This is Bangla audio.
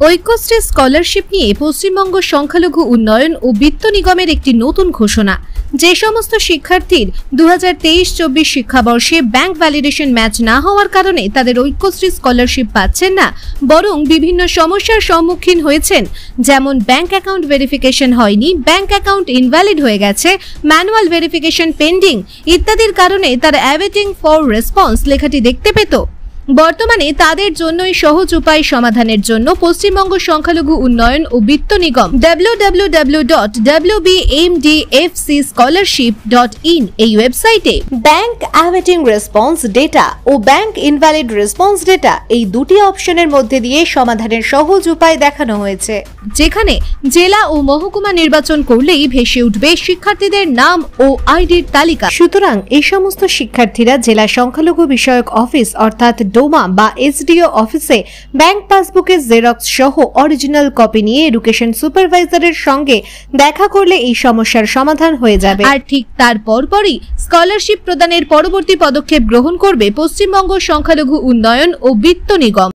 ঐক্যশ্রী স্কলারশিপ নিয়ে পশ্চিমবঙ্গ সংখ্যালঘু উন্নয়ন ও বিত্ত নিগমের একটি নতুন ঘোষণা। যে সমস্ত শিক্ষার্থীর 2023-24 শিক্ষাবর্ষে ব্যাংক ভ্যালিডেশন ম্যাচ না হওয়ার কারণে তাদের ঐক্যশ্রী স্কলারশিপ পাচ্ছেন না, বরং বিভিন্ন সমস্যার সম্মুখীন হয়েছেন, যেমন ব্যাংক অ্যাকাউন্ট ভেরিফিকেশন হয়নি, ব্যাংক অ্যাকাউন্ট ইনভ্যালিড হয়ে গেছে, ম্যানুয়াল ভেরিফিকেশন পেন্ডিং ইত্যাদির কারণে তারা অ্যাওয়েটিং ফর রেসপন্স লেখাটি দেখতে পেত। বর্তমানে তাদের জন্যই সহজ উপায় সমাধানের জন্য পশ্চিমবঙ্গ সংখ্যালঘু উন্নয়ন ও বিত্ত নিগম www.wbmdfcscholarship.in এই ওয়েবসাইটে ব্যাংক অ্যাওয়েটিং রেসপন্স ডেটা ও ব্যাংক ইনভ্যালিড রেসপন্স ডেটা এই দুটি অপশনের মধ্যে দিয়ে সমাধানের সহজ উপায় দেখানো হয়েছে, যেখানে জেলা ও মহকুমা নির্বাচন করলেই ভেসে উঠবে শিক্ষার্থীদের নাম ও আইডির তালিকা। সুতরাং এই সমস্ত শিক্ষার্থীরা জেলা সংখ্যালঘু বিষয়ক অফিস অর্থাৎ ডোমা বা এসডিও অফিসে ব্যাংক পাসবুকের জেরক্স সহ অরিজিনাল কপি নিয়ে এডুকেশন সুপারভাইজারের সঙ্গে দেখা করলে এই সমস্যার সমাধান হয়ে যাবে। আর ঠিক তার পরপরই স্কলারশিপ প্রদানের পরবর্তী পদক্ষেপ গ্রহণ করবে পশ্চিমবঙ্গ সংখ্যালঘু উন্নয়ন ও বিত্ত নিগম।